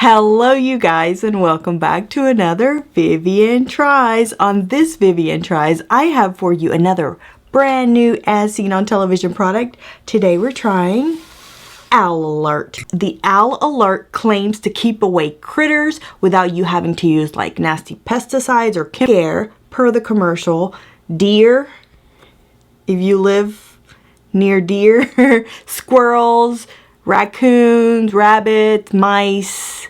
Hello you guys, and welcome back to another Vivian Tries. On this Vivian Tries, I have for you another brand new as seen on television product. Today we're trying Owl Alert. The Owl Alert claims to keep away critters without you having to use like nasty pesticides or chemicals. Per the commercial, deer, if you live near deer, squirrels, raccoons, rabbits, mice,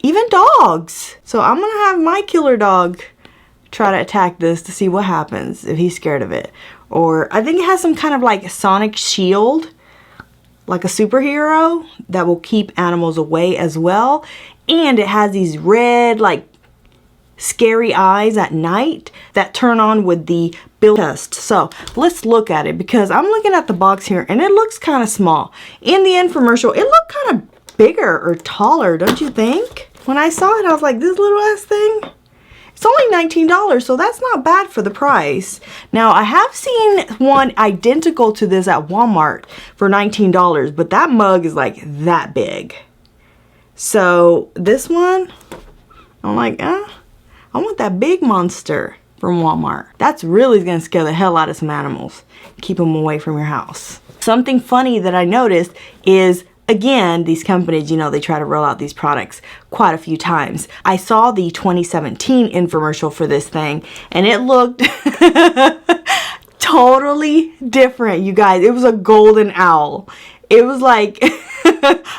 even dogs. So I'm gonna have my killer dog try to attack this to see what happens if he's scared of it. Or I think it has some kind of like sonic shield, like a superhero that will keep animals away as well. And it has these red like scary eyes at night that turn on with the pest. So let's look at it, because I'm looking at the box here and it looks kind of small. In the infomercial, it looked kind of bigger or taller, don't you think? When I saw it, I was like, this little ass thing? It's only $19, so that's not bad for the price. Now, I have seen one identical to this at Walmart for $19, but that mug is like that big. So this one, I'm like, I want that big monster from Walmart. That's really gonna scare the hell out of some animals. Keep them away from your house. Something funny that I noticed is, again, these companies, you know, they try to roll out these products quite a few times. I saw the 2017 infomercial for this thing and it looked totally different, you guys. It was a golden owl. It was like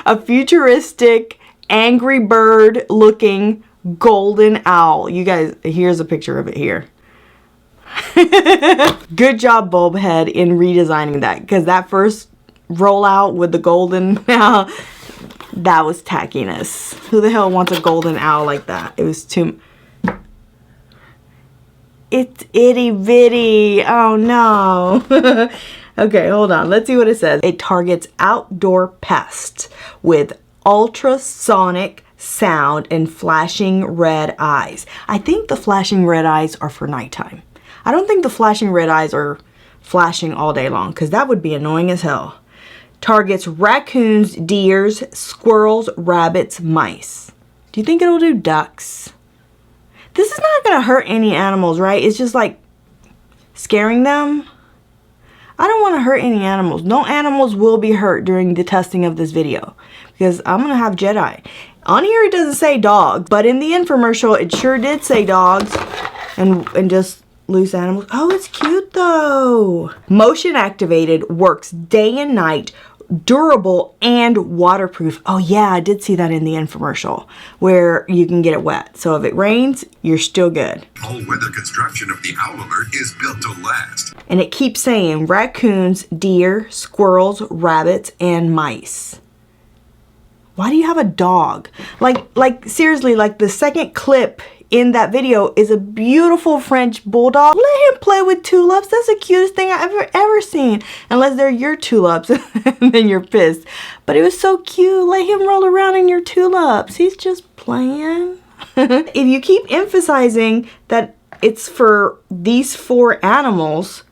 a futuristic, angry bird looking golden owl. You guys, here's a picture of it here. Good job, Bulbhead, in redesigning that, because that first rollout with the golden owl, that was tackiness. Who the hell wants a golden owl like that? It was too... It's itty bitty. Oh no. Okay, hold on. Let's see what it says. It targets outdoor pests with ultrasonic sound and flashing red eyes. I think the flashing red eyes are for nighttime. I don't think the flashing red eyes are flashing all day long, because that would be annoying as hell. Targets raccoons, deers, squirrels, rabbits, mice. Do you think it'll do ducks? This is not gonna hurt any animals, right? It's just like scaring them. I don't want to hurt any animals. No animals will be hurt during the testing of this video, because I'm gonna have Jedi. On here it doesn't say dogs, but in the infomercial it sure did say dogs and just loose animals. Oh, it's cute though. Motion activated, works day and night, durable and waterproof. Oh yeah, I did see that in the infomercial where you can get it wet. So if it rains, you're still good. All-weather construction of the Owl Alert is built to last. And it keeps saying raccoons, deer, squirrels, rabbits, and mice. Why do you have a dog? Like seriously, like the second clip in that video is a beautiful French bulldog. Let him play with tulips. That's the cutest thing I've ever seen. Unless they're your tulips and then you're pissed. But it was so cute. Let him roll around in your tulips. He's just playing. If you keep emphasizing that it's for these 4 animals,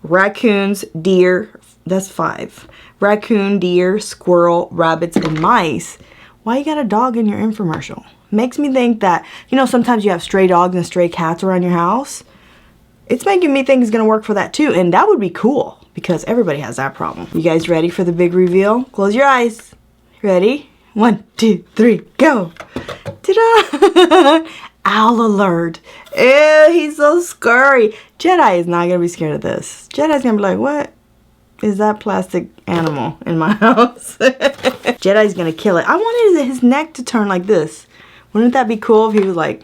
raccoons, deer, that's 5. Raccoon, deer, squirrel, rabbits, and mice. Why you got a dog in your infomercial? Makes me think that, you know, sometimes you have stray dogs and stray cats around your house. It's making me think it's gonna work for that too, and that would be cool, because everybody has that problem. You guys ready for the big reveal? Close your eyes. Ready? 1, 2, 3, go! Ta-da! Owl Alert. Ew, he's so scary. Jedi is not gonna be scared of this. Jedi's gonna be like, what is that plastic animal in my house? Jedi's gonna kill it. I wanted his neck to turn like this. Wouldn't that be cool if he was like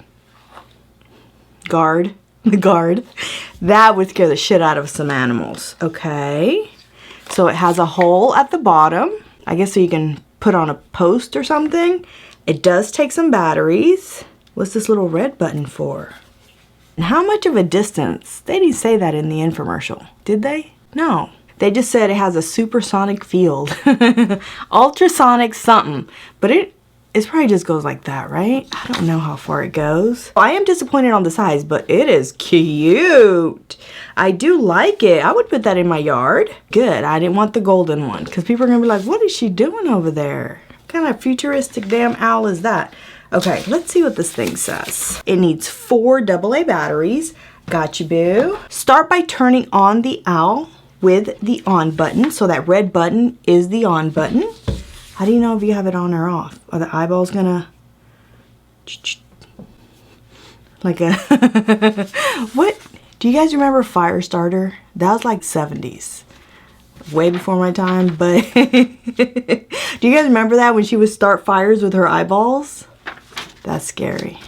guard? The guard. That would scare the shit out of some animals. Okay. So it has a hole at the bottom. I guess so you can put on a post or something. It does take some batteries. What's this little red button for? And how much of a distance? They didn't say that in the infomercial, did they? No. They just said it has a supersonic field. Ultrasonic something. But it probably just goes like that, right? I don't know how far it goes. I am disappointed on the size, but it is cute. I do like it. I would put that in my yard. Good. I didn't want the golden one, because people are going to be like, what is she doing over there? kind of futuristic damn owl is that? Okay, let's see what this thing says. It needs 4 AA batteries. Gotcha, boo. Start by turning on the owl with the on button. So that red button is the on button. How do you know if you have it on or off? Are the eyeballs gonna... like a... What? Do you guys remember Firestarter? That was like 70s. Way before my time, but... Do you guys remember that when she would start fires with her eyeballs? That's scary.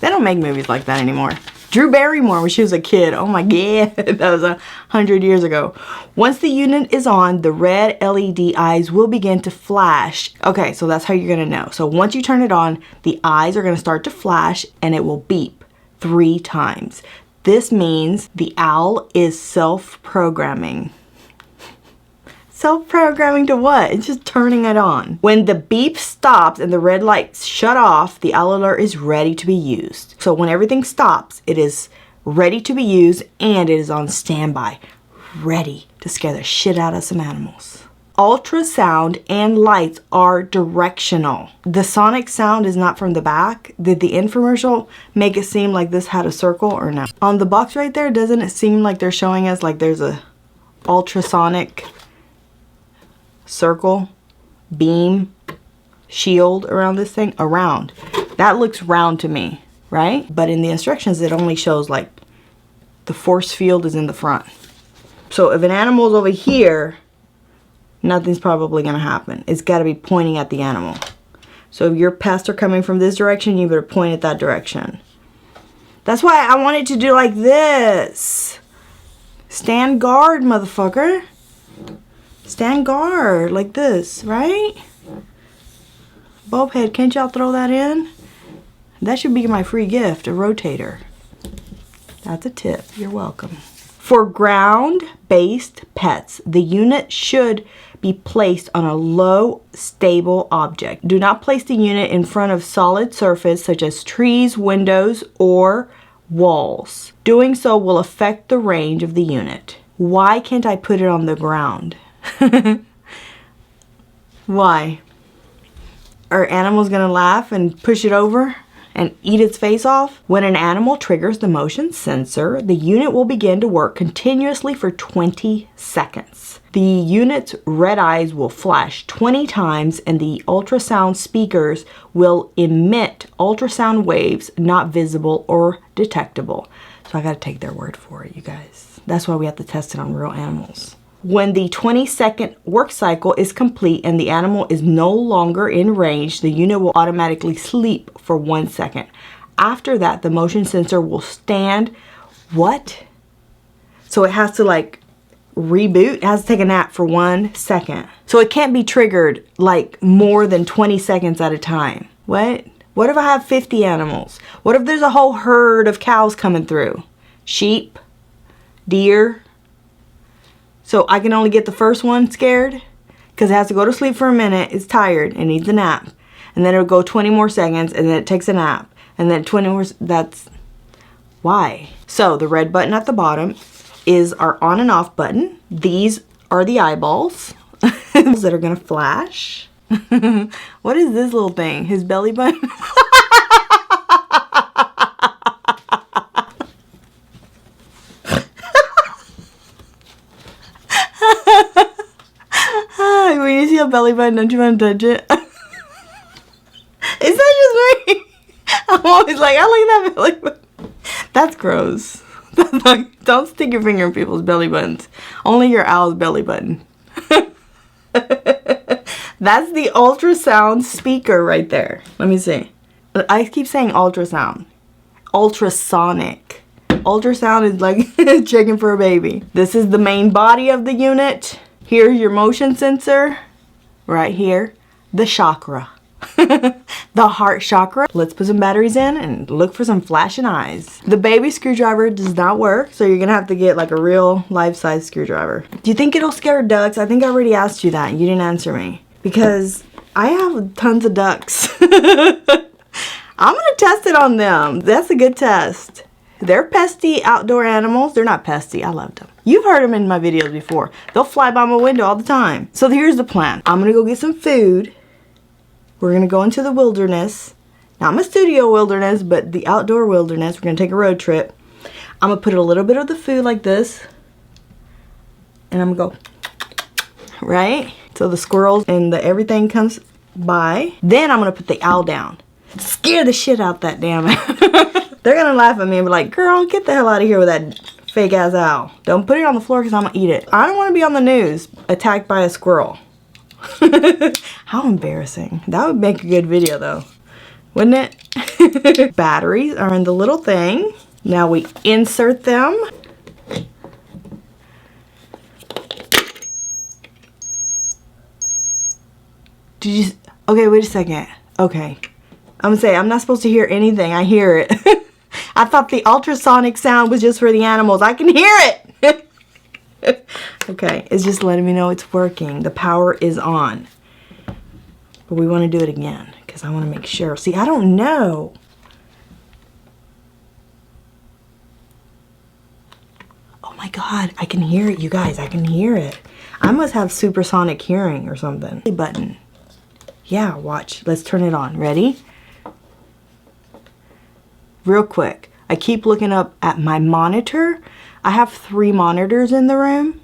They don't make movies like that anymore. Drew Barrymore when she was a kid. Oh my god, that was 100 years ago. Once the unit is on, the red LED eyes will begin to flash. Okay, so that's how you're gonna know. So once you turn it on, the eyes are gonna start to flash and it will beep 3 times. This means the owl is self-programming. Self-programming to what? It's just turning it on. When the beep stops and the red lights shut off, the owl alert is ready to be used. So when everything stops, it is ready to be used and it is on standby, ready to scare the shit out of some animals. Ultrasound and lights are directional. The sonic sound is not from the back. Did the infomercial make it seem like this had a circle or no? On the box right there, doesn't it seem like they're showing us like there's a ultrasonic circle, beam, shield around this thing? Around. That looks round to me, right? But in the instructions, it only shows like the force field is in the front. So if an animal's over here, nothing's probably gonna happen. It's gotta be pointing at the animal. So if your pests are coming from this direction, you better point it that direction. That's why I wanted to do like this. Stand guard, motherfucker. Stand guard, like this, right? Bulb head, can't y'all throw that in? That should be my free gift, a rotator. That's a tip, you're welcome. For ground-based pets, the unit should be placed on a low, stable object. Do not place the unit in front of solid surface such as trees, windows, or walls. Doing so will affect the range of the unit. Why can't I put it on the ground? Why? Are animals gonna laugh and push it over and eat its face off? When an animal triggers the motion sensor, the unit will begin to work continuously for 20 seconds. The unit's red eyes will flash 20 times and the ultrasound speakers will emit ultrasound waves not visible or detectable. So I gotta take their word for it, you guys. That's why we have to test it on real animals. When the 20-second work cycle is complete and the animal is no longer in range, the unit will automatically sleep for 1 second. After that, the motion sensor will stand. What? So it has to like reboot? It has to take a nap for 1 second. So it can't be triggered like more than 20 seconds at a time. What? What if I have 50 animals? What if there's a whole herd of cows coming through? Sheep? Deer? So I can only get the first one scared because it has to go to sleep for a minute. It's tired and needs a nap. And then it'll go 20 more seconds and then it takes a nap. And then 20 more, that's why. So the red button at the bottom is our on and off button. These are the eyeballs that are gonna flash. What is this little thing? His belly button? When you see a belly button, don't you want to touch it? Is that just me? I'm always like, I like that belly button. That's gross. Don't stick your finger in people's belly buttons. Only your owl's belly button. That's the ultrasound speaker right there. Let me see. I keep saying ultrasound. Ultrasonic. Ultrasound is like checking for a baby. This is the main body of the unit. Here's your motion sensor. Right here. The chakra. The heart chakra. Let's put some batteries in and look for some flashing eyes. The baby screwdriver does not work, so you're gonna have to get like a real life-size screwdriver. Do you think it'll scare ducks? I think I already asked you that and you didn't answer me. Because I have tons of ducks. I'm gonna test it on them. That's a good test. They're pesty outdoor animals. They're not pesty. I love them. You've heard them in my videos before. They'll fly by my window all the time. So here's the plan. I'm gonna go get some food. We're gonna go into the wilderness. Not my studio wilderness, but the outdoor wilderness. We're gonna take a road trip. I'm gonna put a little bit of the food like this. And I'm gonna go, right? So the squirrels and the everything comes by. Then I'm gonna put the owl down. Scare the shit out that damn owl. They're gonna laugh at me and be like, girl, get the hell out of here with that fake ass owl. Don't put it on the floor because I'm gonna eat it. I don't wanna be on the news attacked by a squirrel. How embarrassing. That would make a good video though, wouldn't it? Batteries are in the little thing. Now we insert them. Did you, okay, wait a second. Okay. I'm gonna say, I'm not supposed to hear anything. I hear it. I thought the ultrasonic sound was just for the animals. I can hear it. Okay, it's just letting me know it's working. The power is on. But we want to do it again because I want to make sure. See, I don't know. Oh my God, I can hear it, you guys. I can hear it. I must have supersonic hearing or something. Button. Yeah, watch. Let's turn it on. Ready? Real quick. I keep looking up at my monitor. I have 3 monitors in the room.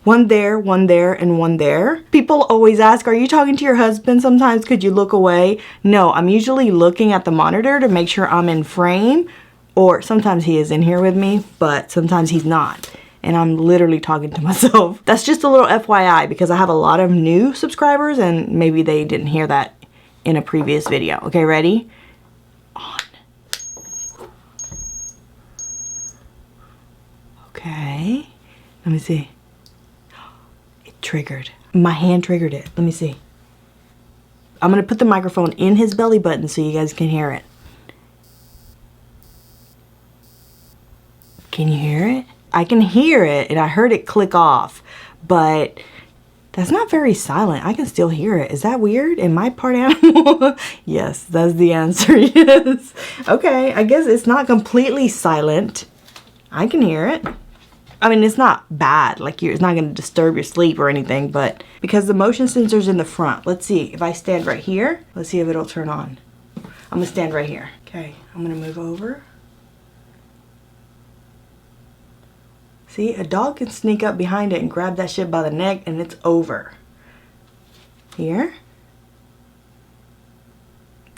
One there, and one there. People always ask, are you talking to your husband sometimes? Could you look away? No, I'm usually looking at the monitor to make sure I'm in frame. Or sometimes he is in here with me, but sometimes he's not. And I'm literally talking to myself. That's just a little FYI because I have a lot of new subscribers and maybe they didn't hear that in a previous video. Okay, ready? On. Okay, let me see. It triggered. My hand triggered it. Let me see. I'm gonna put the microphone in his belly button so you guys can hear it. Can you hear it? I can hear it and I heard it click off, but that's not very silent. I can still hear it. Is that weird? Am I part animal? Yes, that's the answer. Yes. Okay, I guess it's not completely silent. I can hear it. I mean, it's not bad. Like, it's not going to disturb your sleep or anything, but because the motion sensor's in the front. Let's see. If I stand right here, let's see if it'll turn on. I'm going to stand right here. Okay, I'm going to move over. See, a dog can sneak up behind it and grab that shit by the neck and it's over. Here.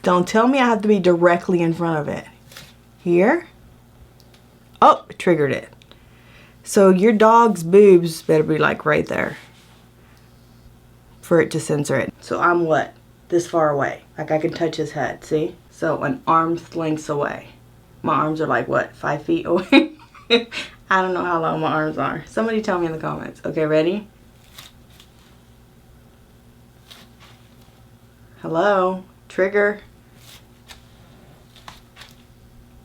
Don't tell me I have to be directly in front of it. Here. Oh, it triggered it. So your dog's boobs better be like right there for it to censor it. So I'm what? This far away. Like I can touch his head, see? So an arm's length away. My arms are like what? 5 feet away? I don't know how long my arms are. Somebody tell me in the comments. Okay, ready? Hello? Trigger.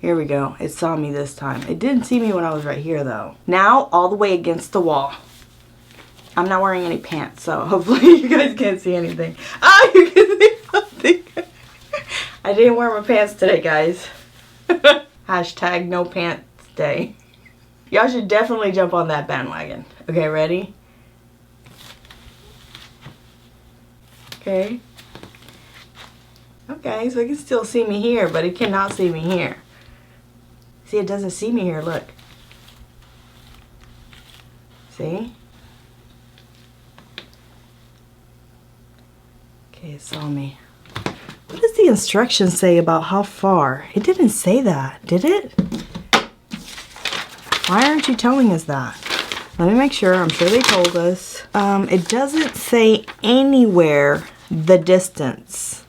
Here we go. It saw me this time. It didn't see me when I was right here though. Now, all the way against the wall. I'm not wearing any pants, so hopefully you guys can't see anything. Ah, you can see something. I didn't wear my pants today, guys. Hashtag no pants day. Y'all should definitely jump on that bandwagon. Okay, ready? Okay. Okay, so it can still see me here, but it cannot see me here. See, it doesn't see me here, look. See? Okay, it saw me. What does the instructions say about how far? It didn't say that, did it? Why aren't you telling us that? Let me make sure. I'm sure they told us. It doesn't say anywhere the distance.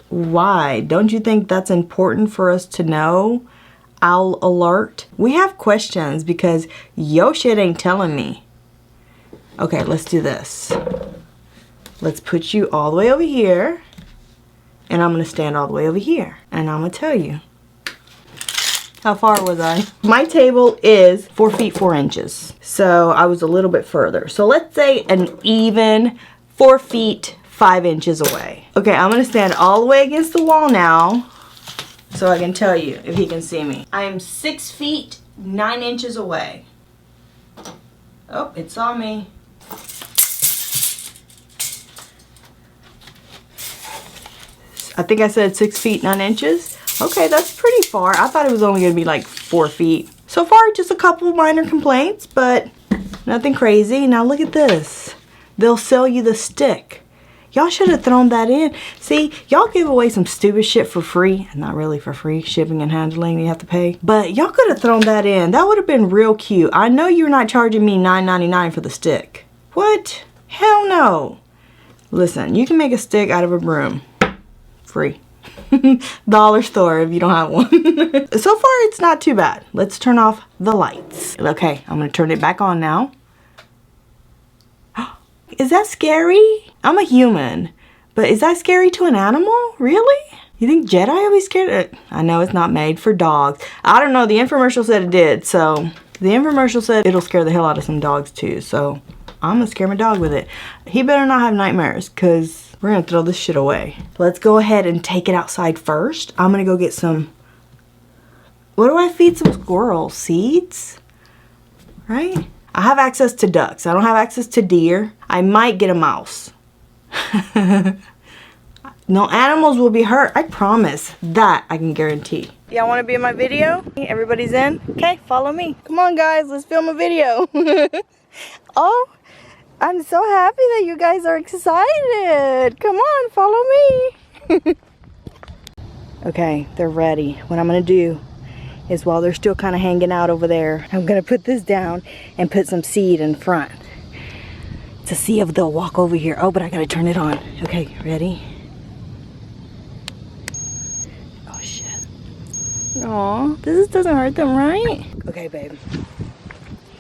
Why? Don't you think that's important for us to know? Owl alert. We have questions because yo shit ain't telling me. Okay, let's do this. Let's put you all the way over here. And I'm going to stand all the way over here. And I'm going to tell you. How far was I? My table is 4 feet 4 inches. So I was a little bit further. So let's say an even 4 feet 5 inches away. Okay, I'm gonna stand all the way against the wall now so I can tell you if he can see me. I am 6 feet 9 inches away. Oh, it saw me. I think I said 6 feet 9 inches. Okay, that's pretty far. I thought it was only gonna be like 4 feet. So far, just a couple minor complaints, but nothing crazy. Now look at this. They'll sell you the stick. Y'all should have thrown that in. See, y'all give away some stupid shit for free. Not really for free. Shipping and handling, you have to pay. But y'all could have thrown that in. That would have been real cute. I know you're not charging me $9.99 for the stick. What? Hell no. Listen, you can make a stick out of a broom. Free. Dollar store if you don't have one. So far, it's not too bad. Let's turn off the lights. Okay, I'm going to turn it back on now. Is that scary? I'm a human, but is that scary to an animal? Really? You think Jedi will be scared? I know it's not made for dogs. I don't know. The infomercial said it did, so the infomercial said it'll scare the hell out of some dogs too, so I'm gonna scare my dog with it. He better not have nightmares, because we're gonna throw this shit away. Let's go ahead and take it outside first. I'm gonna go get some, what do I feed some squirrels? Seeds? Right? I have access to ducks. I don't have access to deer. I might get a mouse. No animals will be hurt. I promise. That I can guarantee. Y'all want to be in my video? Everybody's in? Okay, follow me. Come on, guys. Let's film a video. Oh, I'm so happy that you guys are excited. Come on, follow me. Okay, they're ready. What I'm going to do is while they're still kind of hanging out over there, I'm gonna put this down and put some seed in front to see if they'll walk over here. Oh, but I gotta turn it on. Okay, ready? Oh shit. Aw, this doesn't hurt them, right? Okay, babe.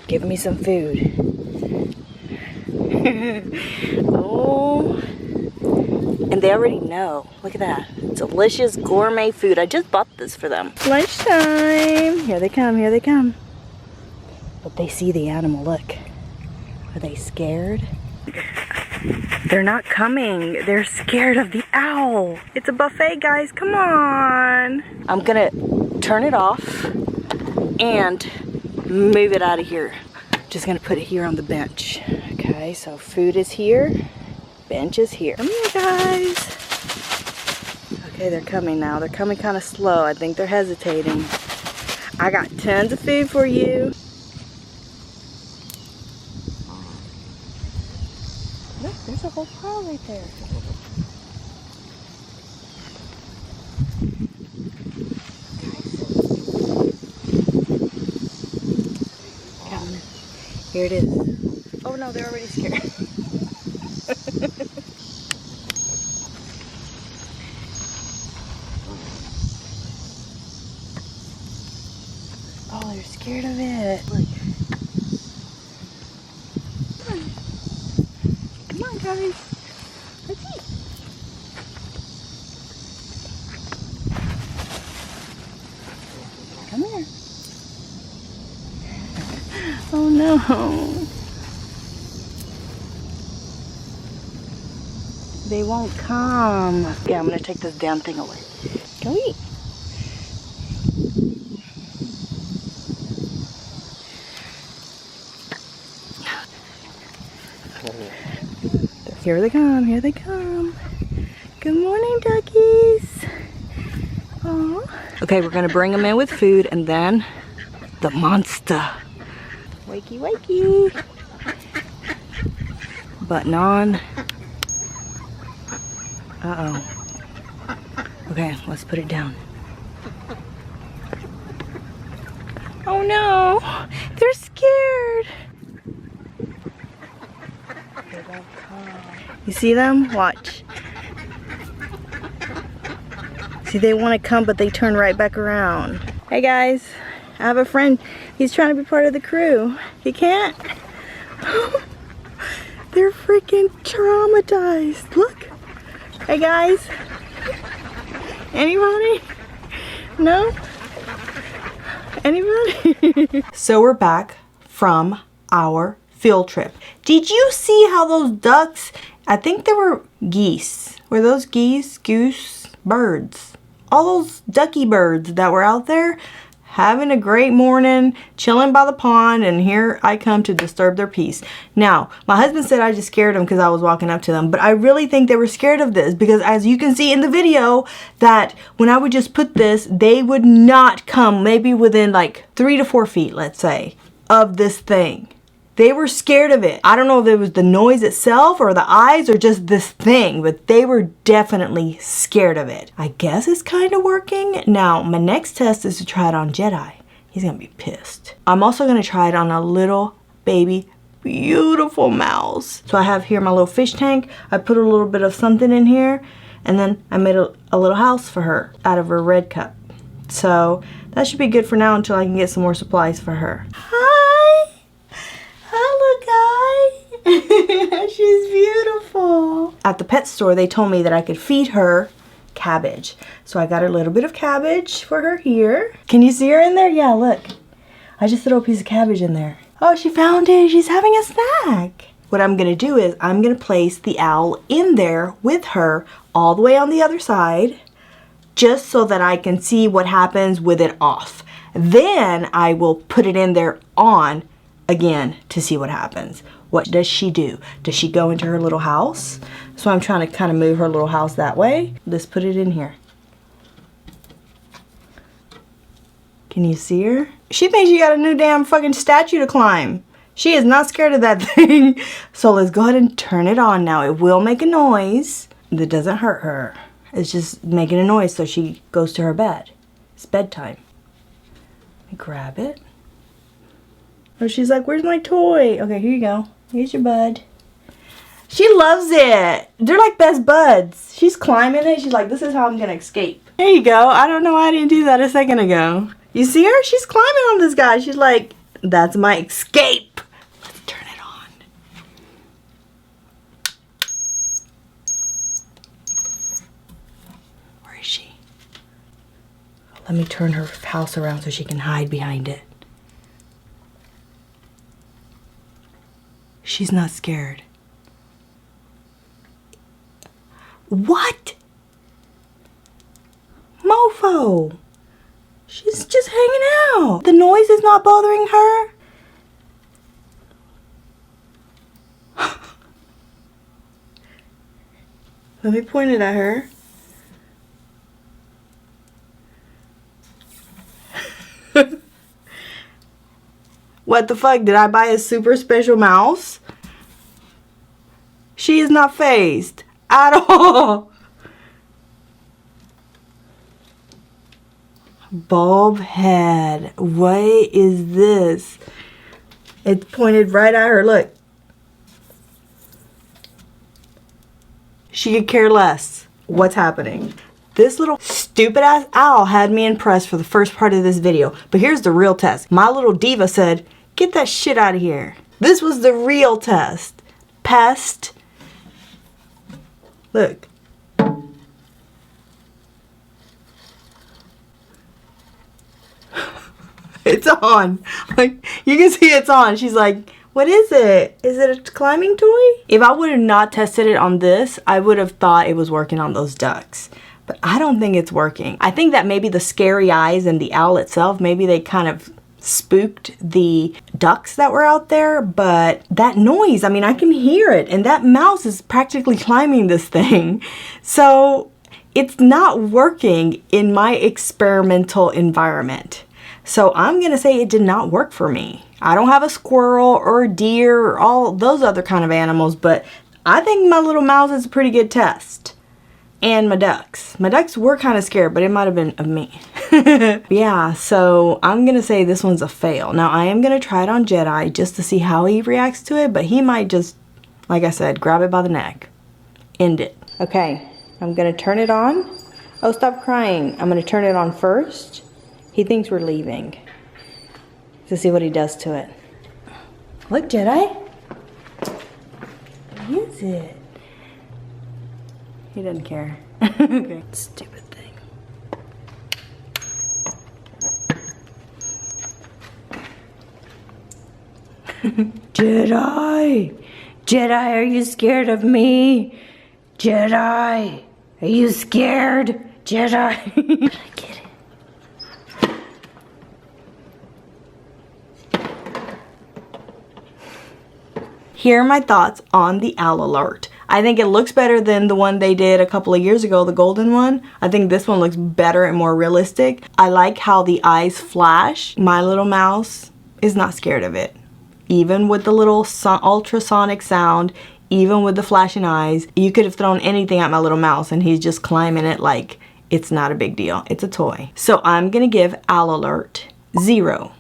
Give me some food. Oh. And they already know. Look at that. Delicious gourmet food. I just bought this for them. Lunchtime. Here they come. Here they come. But they see the animal. Look. Are they scared? They're not coming. They're scared of the owl. It's a buffet, guys. Come on. I'm going to turn it off and move it out of here. Just going to put it here on the bench. Okay, so food is here. Bench is here. Come here, guys. Okay, they're coming now. They're coming kind of slow. I think they're hesitating. I got tons of food for you. Look, there's a whole pile right there. Come. Here it is. Oh no, they're already scared. Oh, they're scared of it. Look. Come on, guys. Let's eat. Come here. Oh no. They won't come. Yeah, I'm gonna take this damn thing away. Go eat. Here they come, here they come. Good morning, duckies. Aww. Okay, we're gonna bring them in with food and then the monster. Wakey, wakey. Button on. Uh-oh. Okay, let's put it down. Oh no, they're scared. They won't come. You see them? Watch. See, they want to come, but they turn right back around. Hey guys, I have a friend. He's trying to be part of the crew. He can't. They're freaking traumatized. Look. Hey guys. Anybody? No? Anybody? So we're back from our field trip. Did you see how those ducks, I think they were geese. Were those geese? Goose? Birds. All those ducky birds that were out there, having a great morning, chilling by the pond, and here I come to disturb their peace. Now, my husband said I just scared them because I was walking up to them, but I really think they were scared of this because as you can see in the video, that when I would just put this, they would not come maybe within like 3 to 4 feet, let's say, of this thing. They were scared of it. I don't know if it was the noise itself or the eyes or just this thing, but they were definitely scared of it. I guess it's kind of working. Now, my next test is to try it on Jedi. He's gonna be pissed. I'm also gonna try it on a little baby, beautiful mouse. So I have here my little fish tank. I put a little bit of something in here, and then I made a little house for her out of her red cup. So that should be good for now until I can get some more supplies for her. Hi! Hi! She's beautiful. At the pet store, they told me that I could feed her cabbage. So I got a little bit of cabbage for her here. Can you see her in there? Yeah, look. I just threw a piece of cabbage in there. Oh, she found it. She's having a snack. What I'm going to do is I'm going to place the owl in there with her all the way on the other side, just so that I can see what happens with it off. Then I will put it in there on again to see what happens. What does she do? Does she go into her little house? So I'm trying to kind of move her little house that way. Let's put it in here. Can you see her? She thinks she got a new damn fucking statue to climb. She is not scared of that thing. So let's go ahead and turn it on now. It will make a noise. That doesn't hurt her. It's just making a noise so she goes to her bed. It's bedtime. Let me grab it. Oh, she's like, where's my toy? Okay, here you go. Here's your bud. She loves it. They're like best buds. She's climbing it. She's like, this is how I'm going to escape. There you go. I don't know why I didn't do that a second ago. You see her? She's climbing on this guy. She's like, that's my escape. Let's turn it on. Where is she? Let me turn her house around so she can hide behind it. She's not scared. What? Mofo. She's just hanging out. The noise is not bothering her. Let me point it at her. What the fuck? Did I buy a super special mouse? She is not phased at all. Bulb head. What is this? It's pointed right at her. Look. She could care less what's happening. This little stupid ass owl had me impressed for the first part of this video. But here's the real test. My little diva said, get that shit out of here. This was the real test. Pest. Look. It's on. Like, you can see it's on. She's like, what is it? Is it a climbing toy? If I would have not tested it on this, I would have thought it was working on those ducks. But I don't think it's working. I think that maybe the scary eyes and the owl itself, maybe they kind of spooked the ducks that were out there. But that noise, I mean, I can hear it. And that mouse is practically climbing this thing. So it's not working in my experimental environment. So I'm going to say it did not work for me. I don't have a squirrel or a deer or all those other kind of animals, but I think my little mouse is a pretty good test. And my ducks. My ducks were kind of scared, but it might have been of me. Yeah, so I'm going to say this one's a fail. Now, I am going to try it on Jedi just to see how he reacts to it, but he might just, like I said, grab it by the neck. End it. Okay, I'm going to turn it on. Oh, stop crying. I'm going to turn it on first. He thinks we're leaving. To see what he does to it. Look, Jedi. What is it? He doesn't care. Okay. Stupid thing. Jedi! Jedi, are you scared of me? Jedi! Are you scared? Jedi! Did I get it? Here are my thoughts on the Owl Alert. I think it looks better than the one they did a couple of years ago, the golden one. I think this one looks better and more realistic. I like how the eyes flash. My little mouse is not scared of it. Even with the little ultrasonic sound, even with the flashing eyes, you could have thrown anything at my little mouse and he's just climbing it like it's not a big deal. It's a toy. So I'm gonna give Owl Alert 0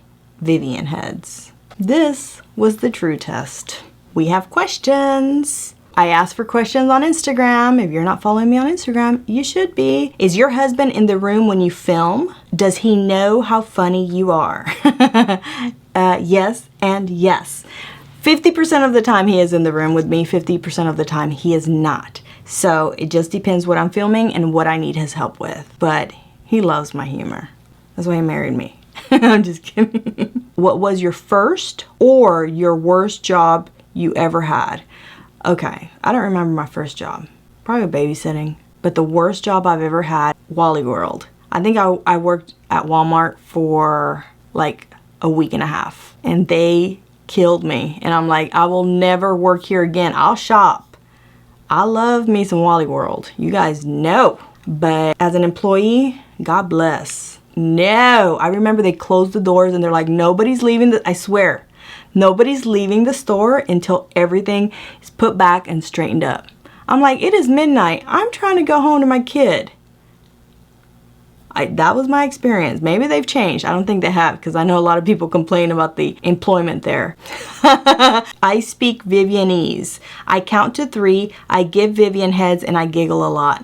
Vivian heads. This was the true test. We have questions. I asked for questions on Instagram. If you're not following me on Instagram, you should be. Is your husband in the room when you film? Does he know how funny you are? Yes and yes. 50% of the time he is in the room with me, 50% of the time he is not. So it just depends what I'm filming and what I need his help with. But he loves my humor. That's why he married me. I'm just kidding. What was your first or your worst job you ever had? Okay, I don't remember my first job. Probably babysitting. But the worst job I've ever had, Wally World. I think I worked at Walmart for like a week and a half. And they killed me. And I'm like, I will never work here again. I'll shop. I love me some Wally World. You guys know. But as an employee, God bless. No. I remember they closed the doors and they're like, nobody's leaving. I swear. Nobody's leaving the store until everything is put back and straightened up. I'm like, it is midnight. I'm trying to go home to my kid. That was my experience. Maybe they've changed. I don't think they have because I know a lot of people complain about the employment there. I speak Vivianese. I count to 3. I give Vivian heads and I giggle a lot.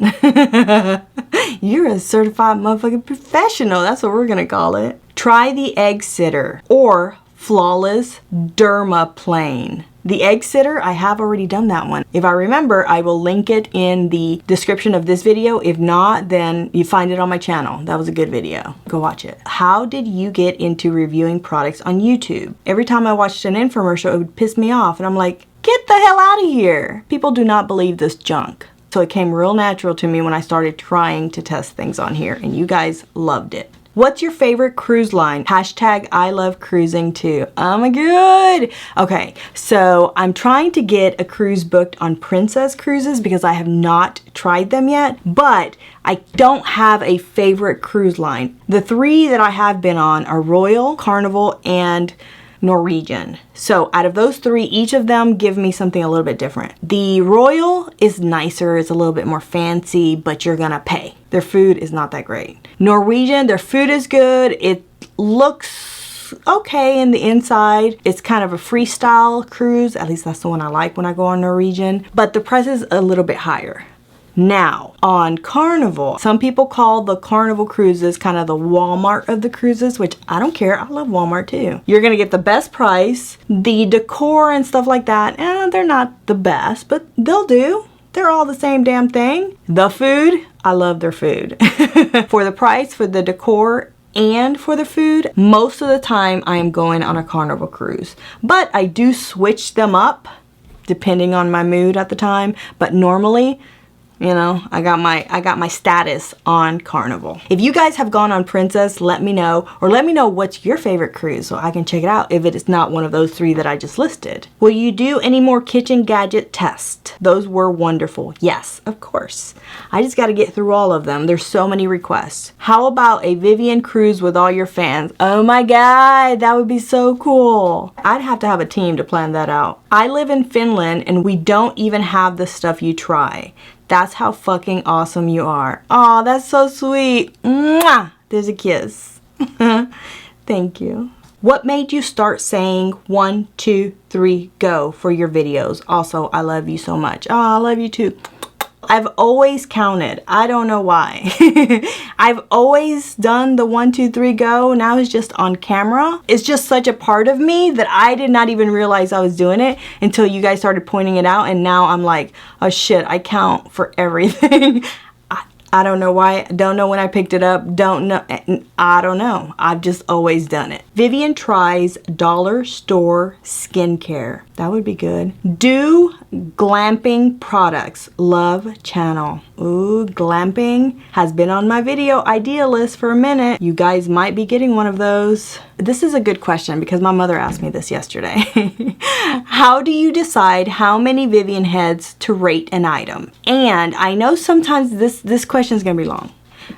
You're a certified motherfucking professional. That's what we're going to call it. Try the egg sitter or flawless dermaplane. The egg sitter, I have already done that one. If I remember, I will link it in the description of this video. If not, then you find it on my channel. That was a good video. Go watch it. How did you get into reviewing products on YouTube? Every time I watched an infomercial, it would piss me off. And I'm like, get the hell out of here. People do not believe this junk. So it came real natural to me when I started trying to test things on here. And you guys loved it. What's your favorite cruise line? Hashtag I love cruising too. Oh my god. Okay, so I'm trying to get a cruise booked on Princess Cruises because I have not tried them yet, but I don't have a favorite cruise line. The 3 that I have been on are Royal, Carnival, and Norwegian. So out of those 3, each of them give me something a little bit different. The Royal is nicer, it's a little bit more fancy, but you're gonna pay. Their food is not that great. Norwegian, their food is good. It looks okay in the inside. It's kind of a freestyle cruise. At least that's the one I like when I go on Norwegian. But the price is a little bit higher. Now, on Carnival, some people call the Carnival cruises kind of the Walmart of the cruises, which I don't care. I love Walmart too. You're gonna get the best price. The decor and stuff like that, they're not the best, but they'll do. They're all the same damn thing. The food, I love their food. For the price, for the decor, and for the food, most of the time I am going on a Carnival cruise. But I do switch them up depending on my mood at the time. But normally, you know, I got my status on Carnival. If you guys have gone on Princess, let me know, or let me know what's your favorite cruise so I can check it out if it is not one of those 3 that I just listed. Will you do any more kitchen gadget tests? Those were wonderful. Yes, of course. I just got to get through all of them. There's so many requests. How about a Vivian cruise with all your fans? Oh my god, that would be so cool. I'd have to have a team to plan that out. I live in Finland and we don't even have the stuff you try. That's how fucking awesome you are. Aw, that's so sweet. Mwah! There's a kiss. Thank you. What made you start saying 1, 2, 3, go for your videos? Also, I love you so much. Oh, I love you too. I've always counted. I don't know why. I've always done the 1, 2, 3, go. Now it's just on camera. It's just such a part of me that I did not even realize I was doing it until you guys started pointing it out. And now I'm like, oh shit, I count for everything. I don't know why. Don't know when I picked it up. Don't know. I don't know. I've just always done it. Vivian tries dollar store skincare. That would be good. Do glamping products. Love channel. Ooh, glamping has been on my video idea list for a minute. You guys might be getting one of those. This is a good question because my mother asked me this yesterday. How do you decide how many Vivian heads to rate an item? And I know sometimes this question is gonna be long,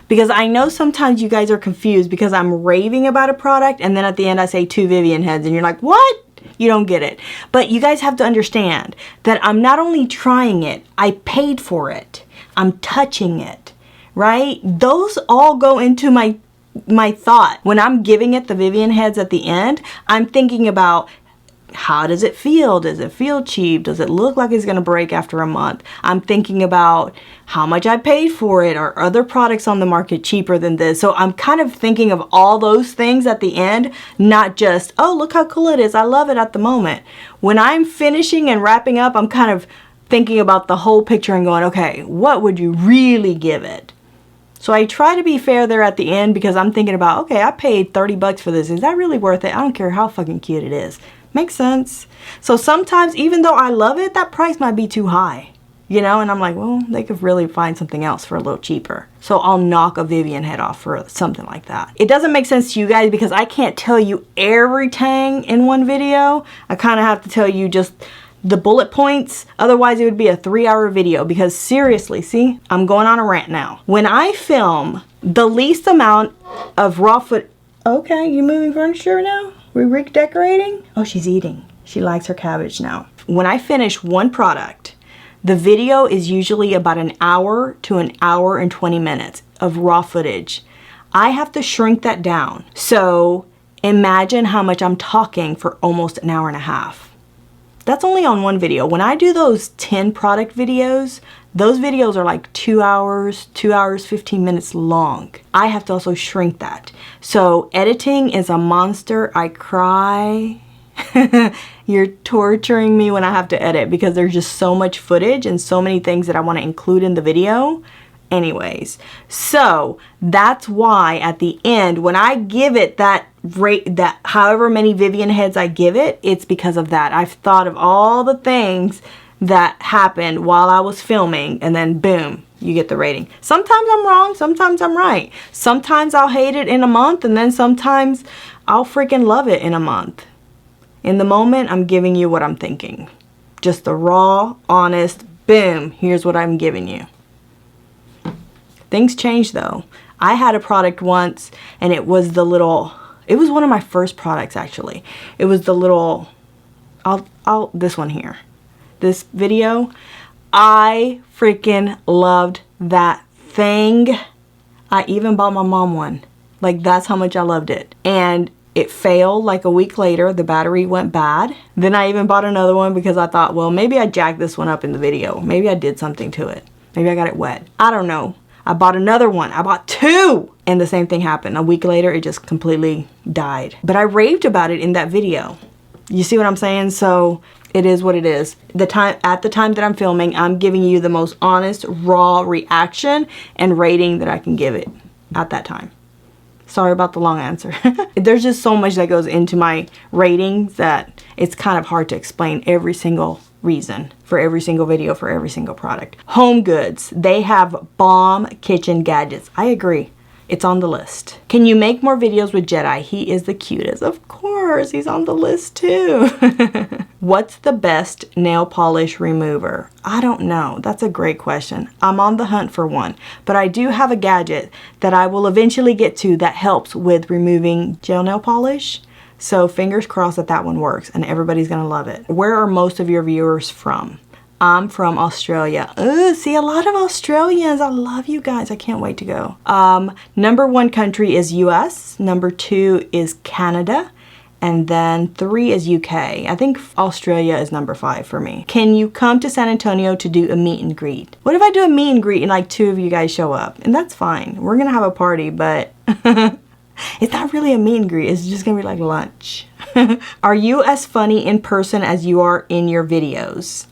because I know sometimes you guys are confused because I'm raving about a product and then at the end I say 2 Vivian heads and you're like, what? You don't get it. But you guys have to understand that I'm not only trying it, I paid for it. I'm touching it, right? Those all go into my thought. When I'm giving it the Vivian heads at the end, I'm thinking about, how does it feel? Does it feel cheap? Does it look like it's gonna break after a month? I'm thinking about how much I paid for it. Are other products on the market cheaper than this? So I'm kind of thinking of all those things at the end, not just, oh, look how cool it is. I love it at the moment. When I'm finishing and wrapping up, I'm kind of thinking about the whole picture and going, okay, what would you really give it? So I try to be fair there at the end because I'm thinking about, okay, I paid 30 bucks for this. Is that really worth it? I don't care how fucking cute it is. Makes sense. So sometimes, even though I love it, that price might be too high, you know? And I'm like, well, they could really find something else for a little cheaper. So I'll knock a Vivian head off for something like that. It doesn't make sense to you guys because I can't tell you everything in one video. I kind of have to tell you just the bullet points. Otherwise it would be a 3-hour video because seriously, see, I'm going on a rant now. When I film the least amount of raw foot, okay, you moving furniture now? We redecorating? Oh, she's eating. She likes her cabbage now. When I finish one product, the video is usually about an hour to an hour and 20 minutes of raw footage. I have to shrink that down. So imagine how much I'm talking for almost an hour and a half. That's only on one video. When I do those 10 product videos, those videos are like 2 hours, 2 hours, 15 minutes long. I have to also shrink that. So editing is a monster. I cry. You're torturing me when I have to edit because there's just so much footage and so many things that I want to include in the video. Anyways, so that's why at the end, when I give it that rate, that however many Vivian heads I give it, it's because of that. I've thought of all the things that happened while I was filming and then boom, you get the rating. Sometimes I'm wrong, sometimes I'm right. Sometimes I'll hate it in a month and then sometimes I'll freaking love it in a month. In the moment, I'm giving you what I'm thinking. Just the raw, honest, boom, here's what I'm giving you. Things change though. I had a product once and it was the little, it was one of my first products actually. It was the little, this one here. This video, I freaking loved that thing. I even bought my mom one. Like that's how much I loved it. And it failed like a week later. The battery went bad. Then I even bought another one because I thought, well, maybe I jacked this one up in the video. Maybe I did something to it. Maybe I got it wet. I don't know. I bought another one. I bought 2. And the same thing happened. A week later, it just completely died. But I raved about it in that video. You see what I'm saying? So it is what it is. At the time that I'm filming, I'm giving you the most honest, raw reaction and rating that I can give it at that time. Sorry about the long answer. There's just so much that goes into my ratings that it's kind of hard to explain every single reason for every single video for every single product. Home goods, they have bomb kitchen gadgets. I agree. It's on the list. Can you make more videos with Jedi? He is the cutest. Of course, he's on the list too. What's the best nail polish remover? I don't know. That's a great question. I'm on the hunt for one, but I do have a gadget that I will eventually get to that helps with removing gel nail polish. So fingers crossed that that one works and everybody's gonna love it. Where are most of your viewers from? I'm from Australia. See, a lot of Australians. I love you guys. I can't wait to go. Number 1 country is US. Number 2 is Canada. And then 3 is UK. I think Australia is number 5 for me. Can you come to San Antonio to do a meet and greet? What if I do a meet and greet and like 2 of you guys show up? And that's fine. We're gonna have a party, but it's not really a meet and greet. It's just gonna be like lunch. Are you as funny in person as you are in your videos?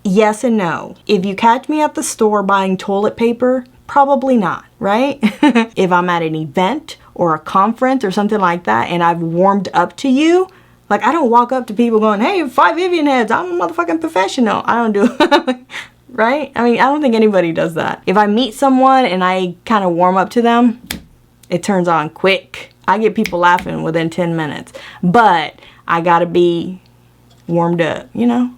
Yes and no. If you catch me at the store buying toilet paper, probably not, right? If I'm at an event or a conference or something like that and I've warmed up to you, like I don't walk up to people going, hey, 5 Vivian heads, I'm a motherfucking professional. I don't do right? I mean, I don't think anybody does that. If I meet someone and I kind of warm up to them, it turns on quick. I get people laughing within 10 minutes. But I gotta be warmed up, you know?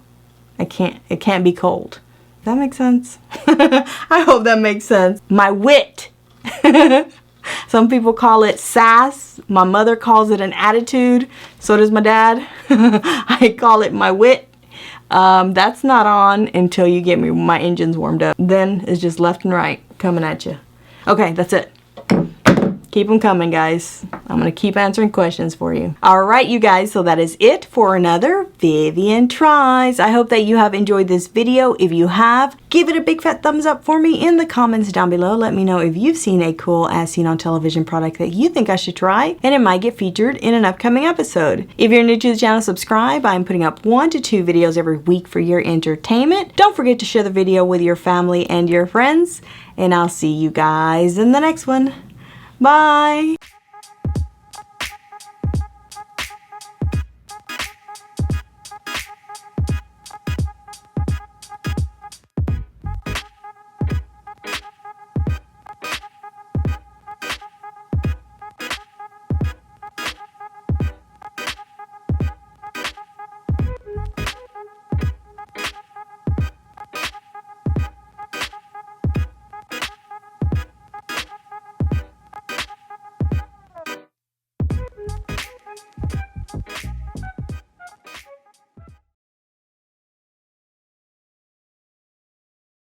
It can't be cold. Does that make sense? I hope that makes sense. My wit. Some people call it sass. My mother calls it an attitude. So does my dad. I call it my wit. That's not on until you get me my engines warmed up. Then it's just left and right coming at you. Okay, that's it. Keep them coming, guys. I'm going to keep answering questions for you. All right, you guys, so that is it for another Vivian Tries. I hope that you have enjoyed this video. If you have, give it a big fat thumbs up for me in the comments down below. Let me know if you've seen a cool as seen on television product that you think I should try, and it might get featured in an upcoming episode. If you're new to the channel, subscribe. I'm putting up 1 to 2 videos every week for your entertainment. Don't forget to share the video with your family and your friends, and I'll see you guys in the next one. Bye!